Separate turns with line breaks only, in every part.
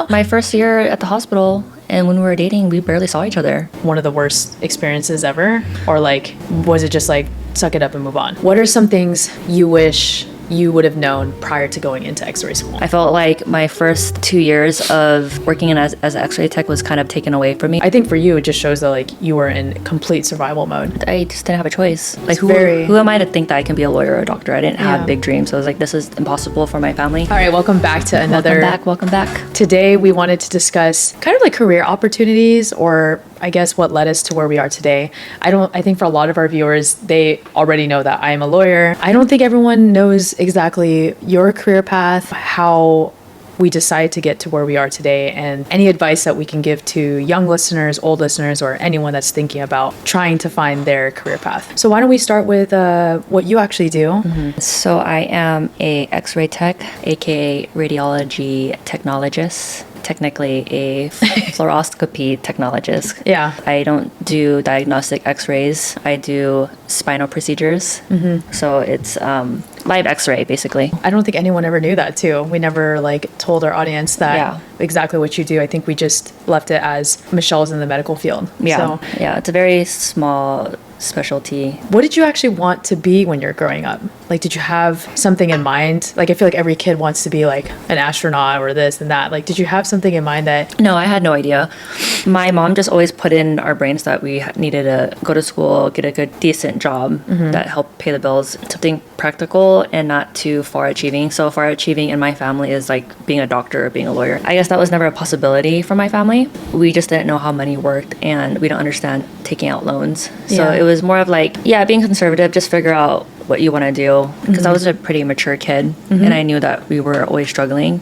My first year at the hospital, and when we were dating, we barely saw each other.
One of the worst experiences ever? Or like, was it just like, suck it up and move on? What are some things you wish you would have known prior to going into x-ray school?
I felt like my first 2 years of working as an x-ray tech was kind of taken away from me.
I think for you, it just shows that like you were in complete survival mode.
I just didn't have a choice. Like who am I to think that I can be a lawyer or a doctor? I didn't have big dreams. So I was like, this is impossible for my family.
All right, welcome back to another.
Welcome back.
Today, we wanted to discuss kind of like career opportunities, or I guess what led us to where we are today. I think for a lot of our viewers, they already know that I am a lawyer. I don't think everyone knows exactly your career path, how we decide to get to where we are today, and any advice that we can give to young listeners, old listeners, or anyone that's thinking about trying to find their career path. So why don't we start with what you actually do?
So I am a x-ray tech, aka radiology technologist. Technically a fluoroscopy technologist.
Yeah.
I don't do diagnostic x-rays. I do spinal procedures. So it's live x-ray basically.
I don't think anyone ever knew that too. We never like told our audience that exactly what you do. I think we just left it as Michelle's in the medical field.
Yeah. So, yeah, it's a very small specialty.
What did you actually want to be when you're growing up? Like, did you have something in mind? Like, I feel like every kid wants to be like an astronaut or this and that. Like, did you have something in mind that...
No, I had no idea. My mom just always put in our brains that we needed to go to school, get a good, decent job that helped pay the bills. Something practical and not too far achieving. So far achieving in my family is like being a doctor or being a lawyer. I guess that was never a possibility for my family. We just didn't know how money worked, and we don't understand taking out loans. So it was more of like, being conservative, just figure out what you want to do, because I was a pretty mature kid and I knew that we were always struggling.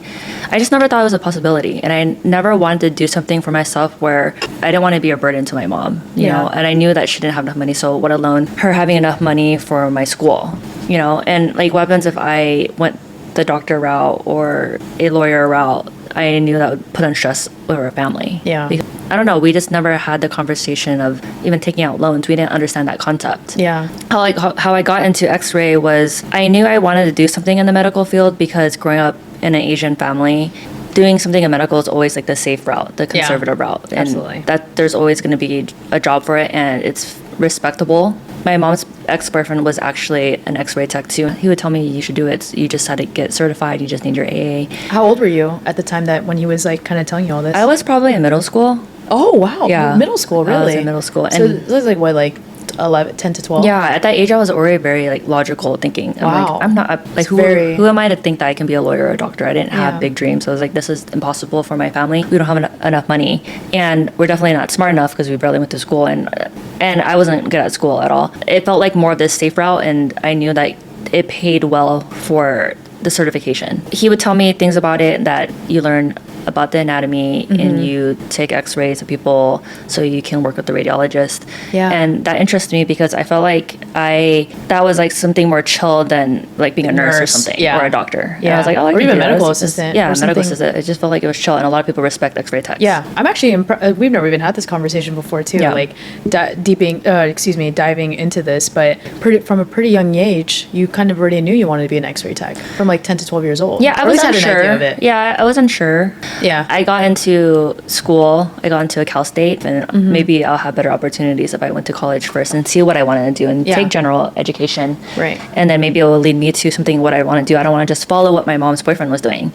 I just never thought it was a possibility, and I never wanted to do something for myself where I didn't want to be a burden to my mom, you know, and I knew that she didn't have enough money, so what alone her having enough money for my school, you know. And like, what happens if I went the doctor route or a lawyer route? I knew that would put on stress over a family. Because, I don't know, we just never had the conversation of even taking out loans. We didn't understand that concept. How I got into x-ray was, I knew I wanted to do something in the medical field, because growing up in an Asian family, doing something in medical is always like the safe route, the conservative route. And that there's always going to be a job for it, and it's respectable. My mom's ex-boyfriend was actually an x-ray tech too. He would tell me, you should do it. You just had to get certified. You just need your AA.
How old were you at the time that when he was like kind of telling you all this?
I was probably in middle school.
Oh, wow.
Yeah.
Middle school, really?
I was in middle school.
So it was like what, like 10 to 12?
Yeah, at that age I was already very like logical thinking.
Wow.
I'm not like, who am I to think that I can be a lawyer or a doctor? I didn't have big dreams. So I was like, this is impossible for my family. We don't have enough money, and we're definitely not smart enough because we barely went to school, and I wasn't good at school at all. It felt like more of this safe route, and I knew that it paid well for the certification. He would tell me things about it, that you learn about the anatomy and you take x-rays of people so you can work with the radiologist. And that interested me because I felt like that was like something more chill than like being a nurse or something, or a doctor. And I was like, oh, I
or
can
even
do that.
medical assistant.
Medical assistant. It just felt like it was chill, and a lot of people respect x-ray techs.
I'm actually we've never even had this conversation before too. Like diving into this, but from a pretty young age, you kind of already knew you wanted to be an x-ray tech from like 10 to 12 years old.
I was unsure. I was unsure. I got into school. I got into a Cal State, and maybe I'll have better opportunities if I went to college first and see what I wanted to do and take general education. And then maybe it will lead me to something what I want to do. I don't want to just follow what my mom's boyfriend was doing.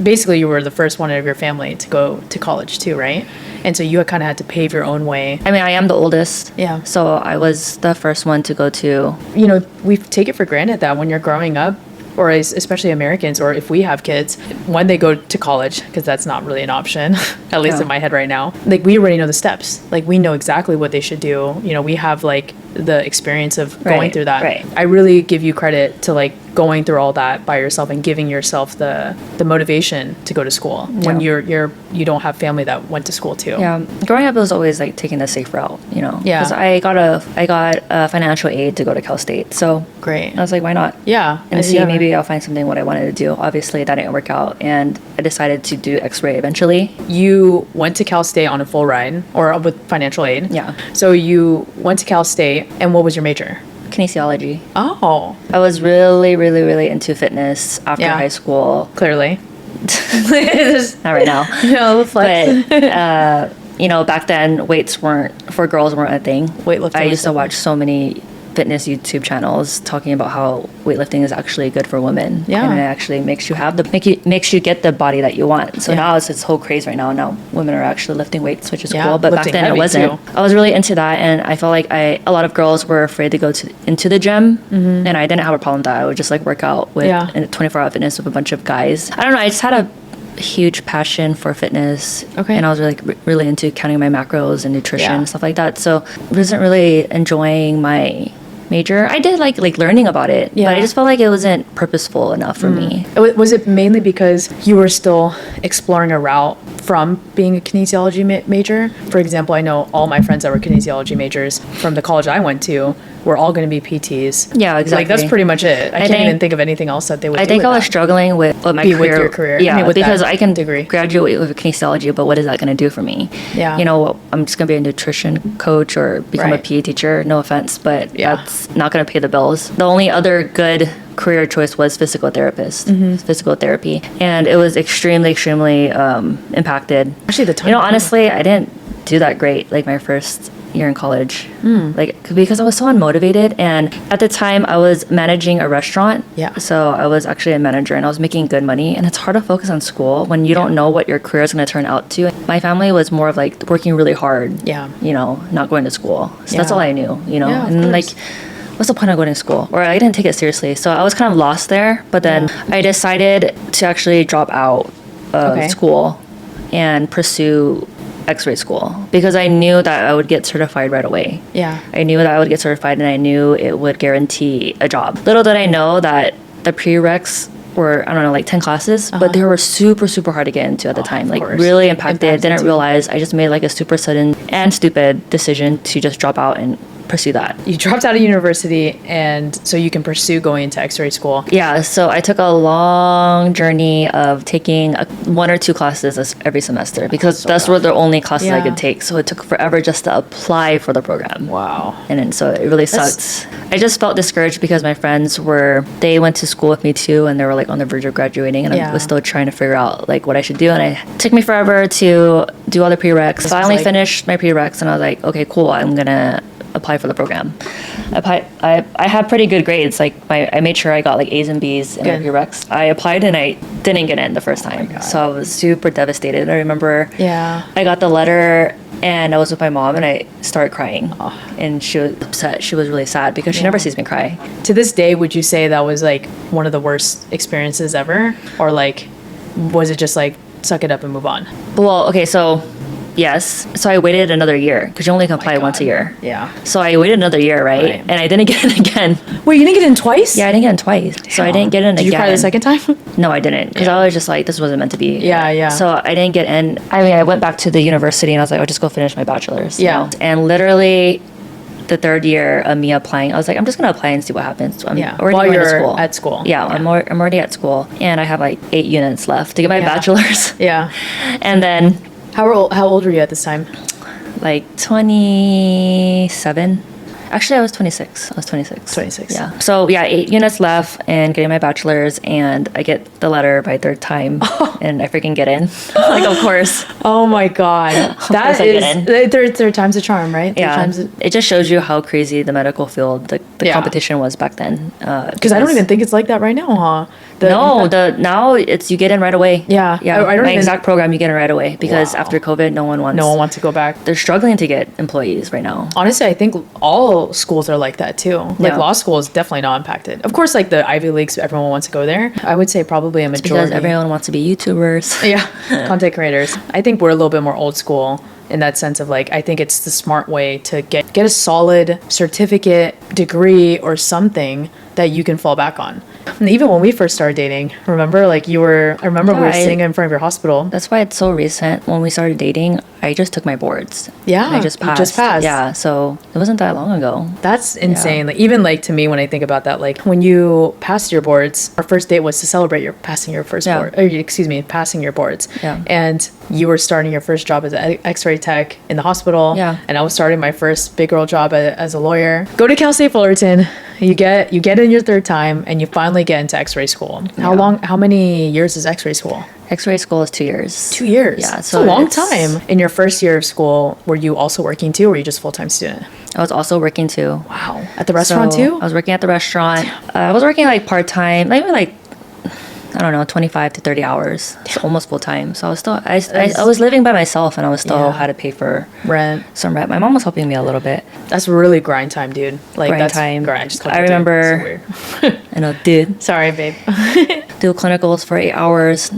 Basically, you were the first one of your family to go to college too, right? And so you kind of had to pave your own way.
I mean, I am the oldest. So I was the first one to go to.
You know, we take it for granted that when you're growing up, or especially Americans, or if we have kids, when they go to college, because that's not really an option, at least in my head right now, like we already know the steps. Like we know exactly what they should do. You know, we have like the experience of going through that. I really give you credit to like going through all that by yourself and giving yourself the motivation to go to school when you don't have family that went to school too.
Growing up, it was always like taking the safe route, you know. Because I got a financial aid to go to Cal State. So great. I was like, why not? And see, maybe I'll find something what I wanted to do. Obviously, that didn't work out, and I decided to do X-ray eventually.
You went to Cal State on a full ride, or with financial aid. So you went to Cal State, and what was your major?
Kinesiology.
Oh.
I was really, really, really into fitness after high school.
Clearly.
Not right now.
No, flex.
But back then weights weren't a thing.
Weightlifting
I
was
used to watch so many fitness YouTube channels talking about how weightlifting is actually good for women.
Yeah.
And it actually makes you get the body that you want. So now it's this whole craze right now. Now women are actually lifting weights, which is cool. But back then it wasn't. Too. I was really into that, and I felt like a lot of girls were afraid to go into the gym, and I didn't have a problem with that. I would just like work out with 24-hour fitness with a bunch of guys. I don't know. I just had a huge passion for fitness, and I was really into counting my macros and nutrition and stuff like that. So I wasn't really enjoying my major. I did like learning about it, but I just felt like it wasn't purposeful enough for me.
Was it mainly because you were still exploring a route from being a kinesiology major? For example, I know all my friends that were kinesiology majors from the college I went to were all going to be PTs.
Yeah, exactly.
Like, that's pretty much it. I can't even think of anything else that they would do.
I think I was struggling with my career.
With your career.
Yeah, because I can
degree.
graduate with kinesiology, but what is that going to do for me?
Yeah.
I'm just going to be a nutrition coach or become a PE teacher. No offense, but that's not going to pay the bills. The only other good career choice was physical therapy, and it was extremely impacted.
Actually, the time.
Honestly, I didn't do that great like my first year in college, because I was so unmotivated, and at the time I was managing a restaurant. So I was actually a manager, and I was making good money, and it's hard to focus on school when you don't know what your career is going to turn out to. My family was more of like working really hard, not going to school. So that's all I knew, and like, what's the point of going to school? Or I didn't take it seriously, so I was kind of lost there. But then I decided to actually drop out of school and pursue x-ray school, because I knew that I would get certified right away. I knew that I would get certified, and I knew it would guarantee a job. Little did I know that the prereqs were, I don't know, like 10 classes, but they were super hard to get into at the time. Like, really impacted. Didn't realize. I just made like a super sudden and stupid decision to just drop out and pursue that.
You dropped out of university, and so you can pursue going into x-ray school.
Yeah, so I took a long journey of taking 1 or 2 classes every semester, because those were the only classes I could take. So it took forever just to apply for the program.
Wow.
And then so it really sucked. I just felt discouraged because my friends they went to school with me too, and they were like on the verge of graduating, and I was still trying to figure out like what I should do. And it took me forever to do all the prereqs. So I only finished my prereqs, and I was like, okay, cool, I'm gonna apply for the program. I had pretty good grades. Like I made sure I got like A's and B's in my prereqs. I applied and I didn't get in the first time. So I was super devastated. I remember I got the letter, and I was with my mom, and I started crying. And she was upset. She was really sad because she never sees me cry.
To this day, would you say that was like one of the worst experiences ever? Or like, was it just like, suck it up and move on?
Well, okay, so yes. So I waited another year, because you only can apply once a year.
Yeah.
So I waited another year, right? And I didn't get in again.
Wait, you didn't get in twice?
Yeah, I didn't get in twice. Damn. So I didn't get in again.
Did you cry the second time?
No, I didn't. Because I was just like, this wasn't meant to be.
Yeah.
So I didn't get in. I mean, I went back to the university, and I was like, I'll just go finish my bachelor's.
Yeah.
And literally the third year of me applying, I was like, I'm just going to apply and see what happens. I'm already
while
going
you're
to school.
at school.
Yeah, I'm already at school. And I have like 8 units left to get my bachelor's.
Yeah.
And then...
How old were you at this time?
Like 27. Actually, I was 26.
26.
Yeah. So yeah, 8 units left and getting my bachelor's, and I get the letter by third time, and I freaking get in. Like, of course.
Oh my God. That is, third time's a charm, right?
Yeah. It just shows you how crazy the medical field, the competition was back then.
Because I don't even think it's like that right now, huh?
Now it's you get in right away.
Yeah.
My exact program, you get in right away, because after COVID, no one wants
to go back.
They're struggling to get employees right now.
Honestly, I think all schools are like that too. Like law school is definitely not impacted. Of course, like the Ivy Leagues, everyone wants to go there. I would say probably a majority.
Because everyone wants to be YouTubers.
Yeah, content creators. I think we're a little bit more old school in that sense of like, I think it's the smart way to get a solid certificate, degree, or something that you can fall back on. And even when we first started dating, remember, like we were sitting in front of your hospital.
That's why it's so recent. When we started dating, I just took my boards.
Yeah,
and I just passed.
You just passed.
Yeah, so it wasn't that long ago.
That's insane. Like, even like to me, when I think about that, like when you passed your boards, our first date was to celebrate your passing your first board. Passing your boards.
Yeah.
And you were starting your first job as an X-ray tech in the hospital.
Yeah.
And I was starting my first big girl job as a lawyer. Go to Cal State Fullerton. you get in your third time and you finally get into x-ray school. How many years is x-ray school?
X-ray school is 2 years.
2 years.
Yeah,
so it's a long time. In your first year of school, were you also working too, or were you just full-time student?
I was also working too.
Wow. At the restaurant
So
too?
I was working at the restaurant. I was working like part-time, maybe like, I don't know, 25 to 30 hours. It's almost full time. So I was still, I was living by myself, and I was still had to pay for
Rent.
some rent. My mom was helping me a little bit.
That's really grind time, dude. Like
Grind
that's
time.
Grind. Just
I remember,
so weird.
I know, dude,
Sorry, babe.
do clinicals for 8 hours.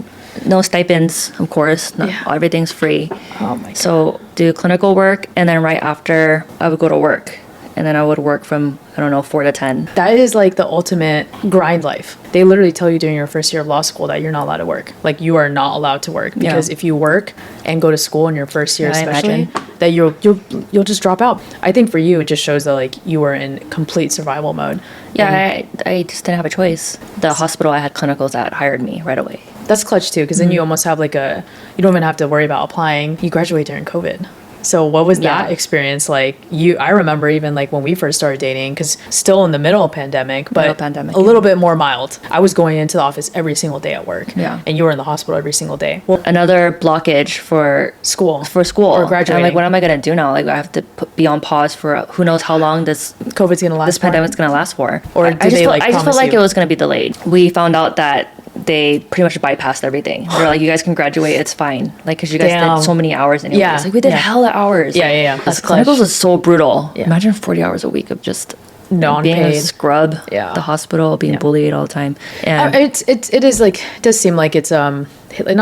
No stipends, of course. Not, everything's free.
Oh my god.
So do clinical work, and then right after I would go to work. And then I would work from, I don't know, 4 to 10.
That is like the ultimate grind life. They literally tell you during your first year of law school that you're not allowed to work. Like you are not allowed to work because if you work and go to school in your first year, especially, that you'll just drop out. I think for you, it just shows that like you were in complete survival mode.
Yeah, I just didn't have a choice. The hospital I had clinicals at hired me right away.
That's clutch too, because then you almost have like you don't even have to worry about applying. You graduate during COVID. So what was that experience like? I remember even like when we first started dating, because still in the middle of pandemic, but a little bit more mild. I was going into the office every single day at work. Yeah. And you were in the hospital every single day.
Well, another blockage for school. Or graduating. I'm like, what am I going to do now? Like I have to be on pause for who knows how long this
COVID's going to last.
This pandemic's going to last for.
Or
I just felt like it was going to be delayed. We found out that they pretty much bypassed everything. They're like, you guys can graduate, it's fine. Like, because you guys did so many hours anyways.
Yeah.
Like, we did hella hours.
Yeah.
That's clinicals is so brutal. Yeah. Imagine 40 hours a week of just being a scrub at the hospital, being bullied all the time. And
it is like, it does seem like it's not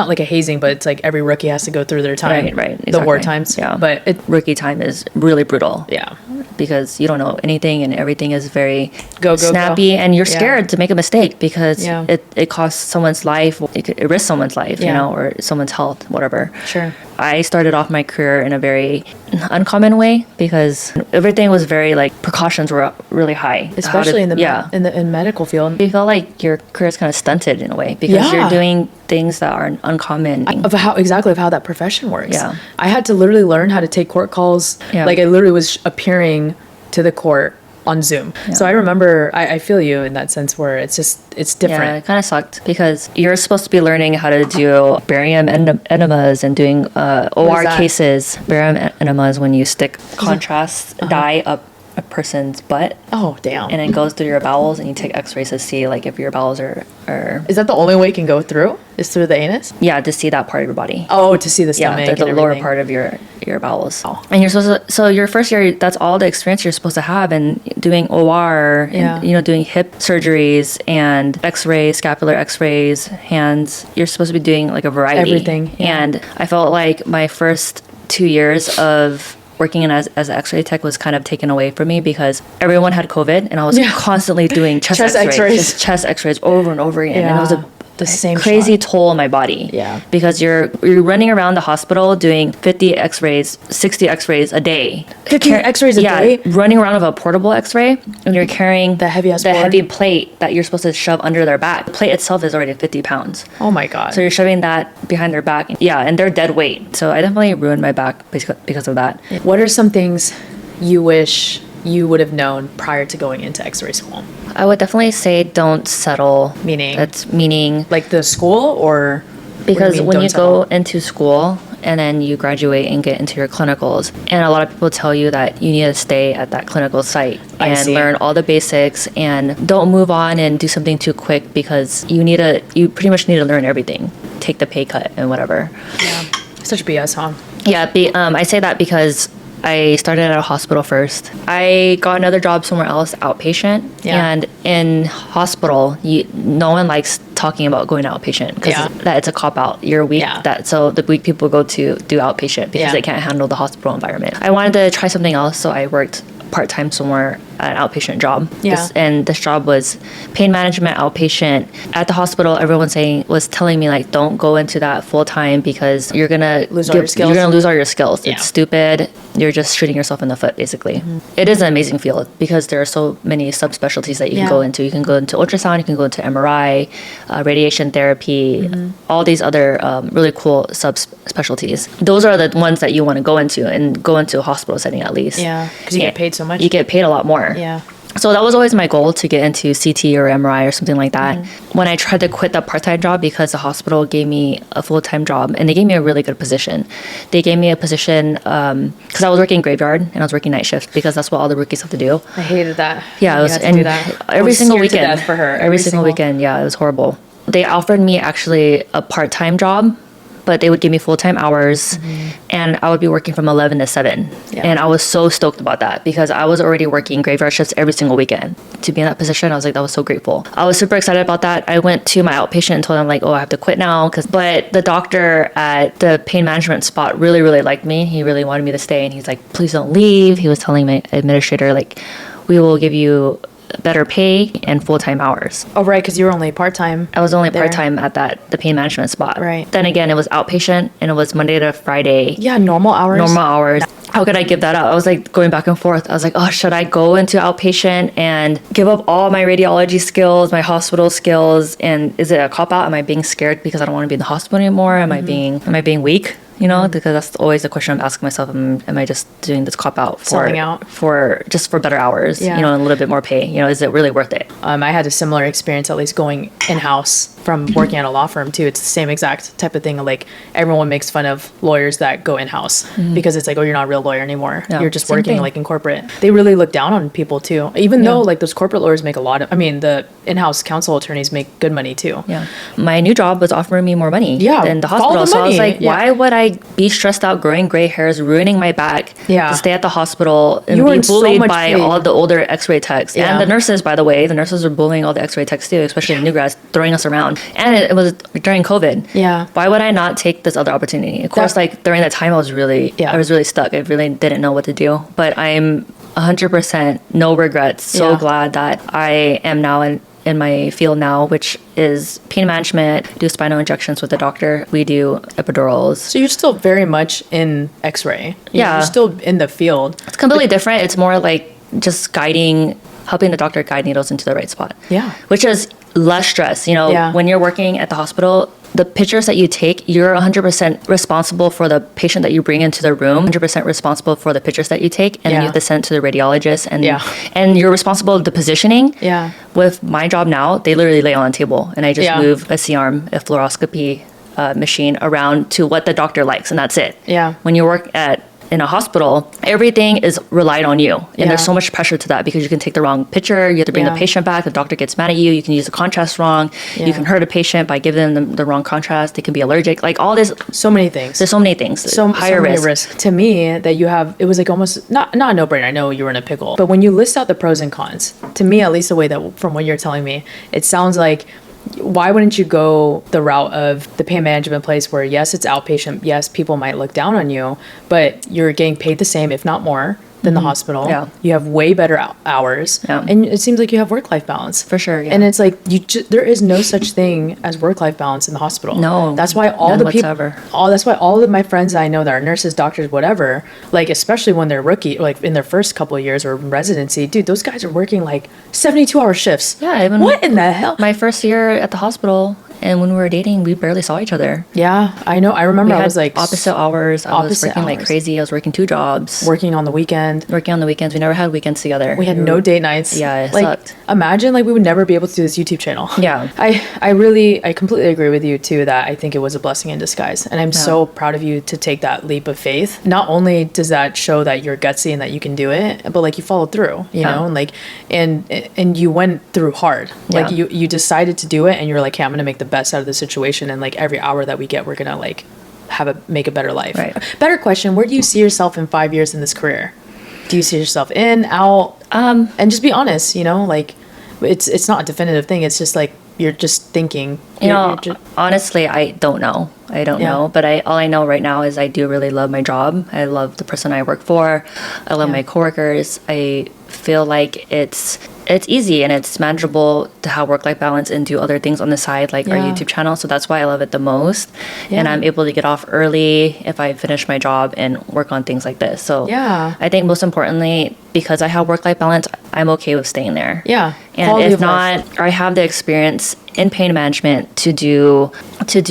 like a hazing, but it's like every rookie has to go through their time.
Right. Exactly.
The war times.
Yeah.
But
rookie time is really brutal.
Yeah.
Because you don't know anything, and everything is very
go
snappy, and you're scared to make a mistake because it costs someone's life. It risks someone's life, you know, or someone's health, whatever.
Sure.
I started off my career in a very uncommon way because everything was very like precautions were really high,
especially in the medical field.
You feel like your career is kind of stunted in a way because you're doing things that are uncommon
of how that profession works.
Yeah.
I had to literally learn how to take court calls.
Yeah.
Like I literally was appearing to the court on Zoom. Yeah. So I remember, I feel you in that sense where it's different.
Yeah, it kind of sucked because you're supposed to be learning how to do barium enemas and doing OR cases. Barium enemas when you stick contrast dye up a person's butt.
Oh, damn.
And it goes through your bowels, and you take x-rays to see like if your bowels are...
Is that the only way it can go through? Is through the anus?
Yeah, to see that part of your body.
Oh, to see the stomach.
Yeah, the lower part of your bowels. Oh. And you're supposed to... So your first year, that's all the experience you're supposed to have, and doing OR, and, doing hip surgeries and x-rays, scapular x-rays, hands. You're supposed to be doing like a variety.
Everything. Yeah.
And I felt like my first 2 years of working as an x-ray tech was kind of taken away from me because everyone had COVID, and I was constantly doing chest x-rays. Just chest x-rays over and over again. And it was the same crazy toll on my body.
Yeah.
Because you're running around the hospital doing 50 x-rays, 60 x-rays a day.
50 x-rays a day?
Running around with a portable x-ray, and you're carrying
the
heavy plate that you're supposed to shove under their back. The plate itself is already 50 pounds.
Oh my God.
So you're shoving that behind their back. Yeah, and they're dead weight. So I definitely ruined my back because of that.
What are some things you wish you would have known prior to going into x-ray school?
I would definitely say don't settle. Meaning
like the school, or
because when you go into school and then you graduate and get into your clinicals, and a lot of people tell you that you need to stay at that clinical site and learn all the basics and don't move on and do something too quick because you pretty much need to learn everything. Take the pay cut and whatever.
Yeah. Such BS, huh?
Yeah, I say that because I started at a hospital first. I got another job somewhere else, outpatient. Yeah. And in hospital, no one likes talking about going outpatient because it's a cop out. You're weak. So the weak people go to do outpatient because they can't handle the hospital environment. I wanted to try something else, so I worked part-time somewhere at an outpatient job. This job was pain management outpatient. At the hospital, everyone was telling me like, don't go into that full-time because you're gonna lose all your skills. It's stupid. You're just shooting yourself in the foot, basically. Mm-hmm. It is an amazing field because there are so many subspecialties that you can go into. You can go into ultrasound, you can go into MRI, radiation therapy, all these other really cool subspecialties. Those are the ones that you want to go into, and go into a hospital setting at least.
Yeah, because you get paid so much.
You get paid a lot more.
Yeah.
So that was always my goal, to get into CT or MRI or something like that. When I tried to quit that part-time job, because the hospital gave me a full-time job, and they gave me a really good position. They gave me a position because I was working graveyard and I was working night shift, because that's what all the rookies have to do.
I hated that.
Yeah, it was, and every single weekend
for her.
Every single weekend, yeah, it was horrible. They offered me actually a part-time job, but they would give me full-time hours, and I would be working from 11 to 7.
Yeah.
And I was so stoked about that, because I was already working graveyard shifts every single weekend. To be in that position, I was like, that was so grateful. I was super excited about that. I went to my outpatient and told them, like, oh, I have to quit now. But the doctor at the pain management spot really, really liked me. He really wanted me to stay, and he's like, please don't leave. He was telling my administrator, like, we will give you better pay and full-time hours.
Oh, right, because you were only part-time.
I was only
there.
part-time at the pain management spot.
Right.
Then again, it was outpatient, and it was Monday to Friday.
Yeah, normal hours.
Normal hours. How could I give that up? I was like going back and forth. I was like, oh, should I go into outpatient and give up all my radiology skills, my hospital skills? And is it a cop out? Am I being scared because I don't want to be in the hospital anymore? Am I being weak? You know, because that's always the question I'm asking myself. Am I just doing this cop out
Selling out.
for better hours,
Yeah.
you know, and a little bit more pay? You know, is it really worth it?
I had a similar experience, at least going in-house from working at a law firm too. It's the same exact type of thing. Like, everyone makes fun of lawyers that go in-house because it's like, oh, you're not a real lawyer anymore.
Yeah,
You're just
same
working
thing.
like in corporate. They really look down on people too, even though like those corporate lawyers make a lot of, I mean, the in-house counsel attorneys make good money too.
Yeah. My new job was offering me more money
Yeah,
than the
follow
hospital.
the
So I was
money.
like,
Yeah.
why would I be stressed out, growing gray hairs, ruining my back
Yeah.
to stay at the hospital and
You were
be
in so
bullied
much
by
pain.
all the older x-ray techs
Yeah.
and the nurses, by the way. The nurses were bullying all the x-ray techs too, especially the new grads, throwing us around. And it was during COVID.
Yeah.
Why would I not take this other opportunity? Of course, like during that time, I was really stuck. I really didn't know what to do. But I'm 100% no regrets. So
Yeah.
glad that I am now in my field now, which is pain management, do spinal injections with the doctor. We do epidurals.
So you're still very much in x-ray.
Yeah.
You're still in the field.
It's completely different. It's more like just helping the doctor guide needles into the right spot.
Yeah.
Which is less stress. You know,
Yeah.
when you're working at the hospital, the pictures that you take, you're 100% responsible for the patient that you bring into the room, 100% responsible for the pictures that you take, and then
Yeah.
you have to send it to the radiologist, and
Yeah.
and you're responsible for the positioning.
Yeah.
With my job now, they literally lay on a table, and I just
Yeah.
move a C-arm, a fluoroscopy machine around to what the doctor likes, and that's it.
Yeah.
When you work in a hospital, everything is relied on you. And there's
Yeah.
so much pressure to that, because you can take the wrong picture, you have to bring
Yeah.
the patient back, the doctor gets mad at you, you can use the contrast wrong,
Yeah.
you can hurt a patient by giving them the wrong contrast, they can be allergic, like all this,
So many things.
there's so many things,
So
higher
many
risk.
risks. To me, that you have, it was like almost not a no-brainer. I know you were in a pickle, but when you list out the pros and cons, to me, at least the way that from what you're telling me, it sounds like, why wouldn't you go the route of the pain management place where, yes, it's outpatient, yes, people might look down on you, but you're getting paid the same, if not more, than the hospital.
Yeah.
You have way better hours.
Yeah.
And it seems like you have work-life balance.
For sure, yeah.
And it's like, there is no such thing as work-life balance in the hospital.
No,
That's why all
none
the people,
whatsoever.
that's why all of my friends I know that are nurses, doctors, whatever, like, especially when they're rookie, like in their first couple of years or residency, dude, those guys are working like 72-hour shifts.
Yeah, even
What in the hell?
my first year at the hospital, and when we were dating, we barely saw each other.
Yeah, I know. I remember
We
I
had
was like
opposite hours. I was
opposite
working like
hours.
crazy. I was working 2 jobs.
working on the weekend.
Working on the weekends. We never had weekends together.
We had no date nights.
Yeah, it
like,
sucked.
Imagine like we would never be able to do this YouTube channel.
Yeah.
I completely agree with you too that I think it was a blessing in disguise. And I'm so proud of you to take that leap of faith. Not only does that show that you're gutsy and that you can do it, but like you followed through, you know, and like and you went through hard. Like
Yeah.
you decided to do it and you're like, hey, I'm gonna make the best out of the situation, and like every hour that we get, we're gonna like make a better life.
Right.
Better question, where do you see yourself in 5 years in this career? Do you see yourself in, out? And just be honest, you know, like it's not a definitive thing. It's just like you're just thinking.
You know,
you're just,
honestly, I don't know. I don't
Yeah.
know. But all I know right now is I do really love my job. I love the person I work for. I love my coworkers. I feel like it's easy and it's manageable to have work-life balance and do other things on the side, like our
Yeah.
YouTube channel. So that's why I love it the most. And
Yeah.
I'm able to get off early if I finish my job and work on things like this. So
Yeah.
I think most importantly, because I have work-life balance, I'm okay with staying there.
Yeah.
And
Quality
if
of life.
not, I have the experience in pain management to do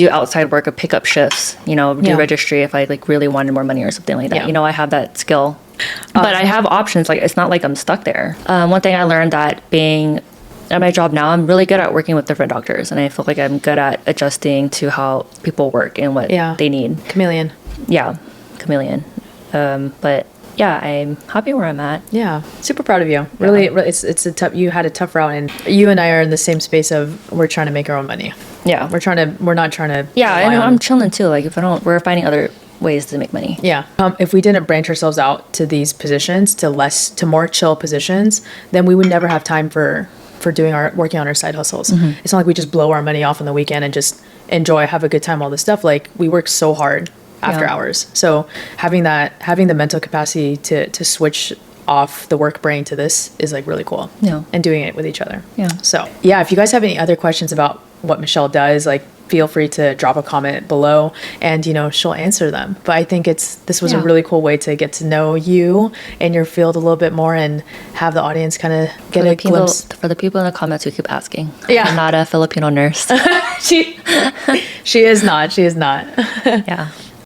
outside work or pick up shifts, you know, do
Yeah.
registry if I like really wanted more money or something like that.
Yeah.
You know, I have that skill But I have options. Like, it's not like I'm stuck there. One thing I learned that being at my job now, I'm really good at working with different doctors, and I feel like I'm good at adjusting to how people work and what they need.
Chameleon.
Yeah, chameleon. But yeah, I'm happy where I'm at.
Yeah, super proud of you. Really, it's a tough. You had a tough route, and you and I are in the same space of we're trying to make our own money.
Yeah,
we're not trying to.
Yeah, I know. I'm chilling too. Like, we're finding other ways to make money.
Yeah. If we didn't branch ourselves out to these positions, to more chill positions, then we would never have time for working on our side hustles. It's not like we just blow our money off on the weekend and just enjoy, have a good time, all this stuff. Like, we work so hard after hours. So having the mental capacity to switch off the work brain to this is like really cool.
Yeah.
And doing it with each other.
Yeah.
So yeah, if you guys have any other questions about what Michelle does, like, feel free to drop a comment below, and she'll answer them. But I think this was a really cool way to get to know you and your field a little bit more, and have the audience kind of get a glimpse.
For the people in the comments who keep asking,
Yeah.
I'm not a Filipino nurse.
She is not.
Yeah.